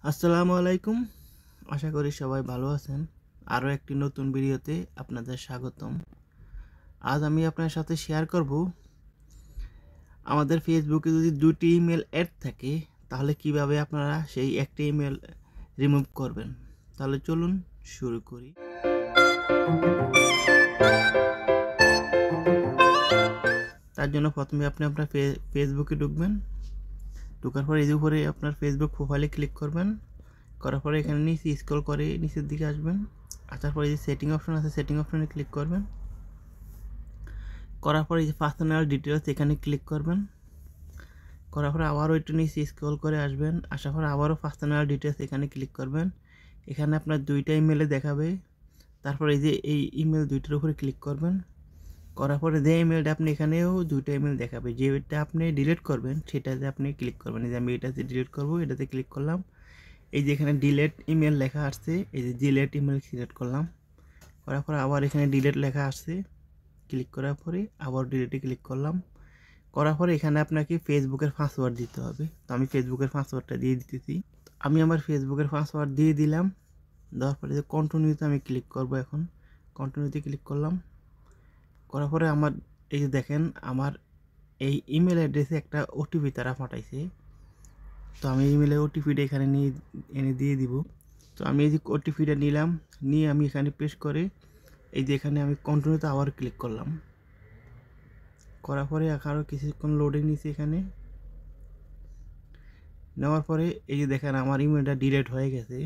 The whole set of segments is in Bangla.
আসসালামু আলাইকুম। আশা করি সবাই ভালো আছেন। আরও একটি নতুন ভিডিওতে আপনাদের স্বাগতম। আজ আমি আপনার সাথে শেয়ার করব আমাদের ফেসবুকে যদি দুটি ইমেল অ্যাড থাকে তাহলে কিভাবে আপনারা সেই একটি ইমেল রিমুভ করবেন। তাহলে চলুন শুরু করি। তার জন্য প্রথমে আপনি আপনার ফেসবুকে ঢুকবেন। ঢোকার পরে এই যে উপরে আপনার ফেসবুক প্রোফাইলে ক্লিক করবেন। করার পরে এখানে নিচে স্ক্রল করে নিচের দিকে আসবেন। আসার পরে যে সেটিং অপশন আছে সেটিং অপশনে ক্লিক করবেন। করার পরে যে পার্সোনাল ডিটেলস এখানে ক্লিক করবেন। করার পরে আবারও একটু নিচে স্ক্রল করে আসবেন। আসার পরে আবারও পার্সোনাল ডিটেলস এখানে ক্লিক করবেন। এখানে আপনার দুইটা ইমেলে দেখাবে। তারপরে এই যে এই ইমেল দুইটার উপরে ক্লিক করবেন। করার পরে যে ইমেলটা আপনি এখানেও দুইটা ইমেল দেখাবে, যেটা আপনি ডিলিট করবেন সেটাতে আপনি ক্লিক করবেন। এই যে আমি এটাতে ডিলিট করব, এটাতে ক্লিক করলাম। এই যে এখানে ডিলিট ইমেল লেখা আসছে, এই যে ডিলিট ইমেল সিলেক্ট করলাম। করার পরে আবার এখানে ডিলিট লেখা আসছে, ক্লিক করার পরে আবার ডিলিটে ক্লিক করলাম। করার পরে এখানে আপনাকে ফেসবুকের পাসওয়ার্ড দিতে হবে। তো আমি ফেসবুকের পাসওয়ার্ডটা দিয়ে দিতেছি। আমি আমার ফেসবুকের পাসওয়ার্ড দিয়ে দিলাম। দেওয়ার পরে যে কন্টিনিউতে আমি ক্লিক করব। এখন কন্টিনিউতে ক্লিক করলাম। করার পরে আমার এই যে দেখেন আমার এই ইমেল অ্যাড্রেসে একটা ওটিপি তারা পাঠাইছে। তো আমি ইমেলের ওটিপিটা এখানে এনে দিয়ে দিব। তো আমি এই যে ওটিপিটা নিলাম, নিয়ে আমি এখানে পেস্ট করে এই যে এখানে আমি কন্টিনিউতে আবার ক্লিক করলাম। করার পরে আরও কিছুক্ষণ লোডিং নিয়েছি। এখানে নেওয়ার পরে এই যে দেখেন আমার ইমেলটা ডিলিট হয়ে গেছে।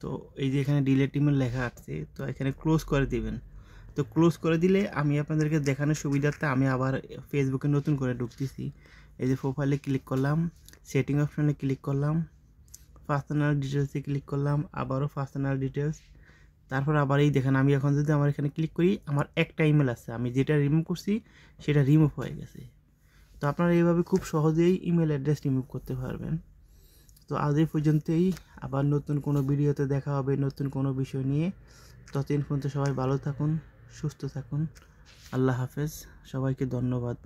তো এই যে এখানে ডিলিট ইমেল লেখা আছে, তো এখানে ক্লোজ করে দিবেন। তো ক্লোজ করে দিলে আমি আপনাদেরকে দেখানোর সুবিধার্থে আমি আবার ফেসবুকে নতুন করে ঢুকতেছি। এই যে প্রোফাইলে ক্লিক করলাম, সেটিং অপশনে ক্লিক করলাম, পার্সোনাল ডিটেলসে ক্লিক করলাম, আবারও পার্সোনাল ডিটেলস। তারপর আবার এই দেখেন আমি এখন যদি আমার এখানে ক্লিক করি, আমার একটা ইমেল আছে, আমি যেটা রিমুভ করছি সেটা রিমুভ হয়ে গেছে। তো আপনারা এইভাবে খুব সহজেই ইমেল অ্যাড্রেস রিমুভ করতে পারবেন। তো আজ এই পর্যন্তই। আবার নতুন কোনো ভিডিওতে দেখা হবে নতুন কোনো বিষয় নিয়ে। ততদিন পর্যন্ত সবাই ভালো থাকুন, সুস্থ থাকুন। আল্লাহ হাফেজ। সবাইকে ধন্যবাদ।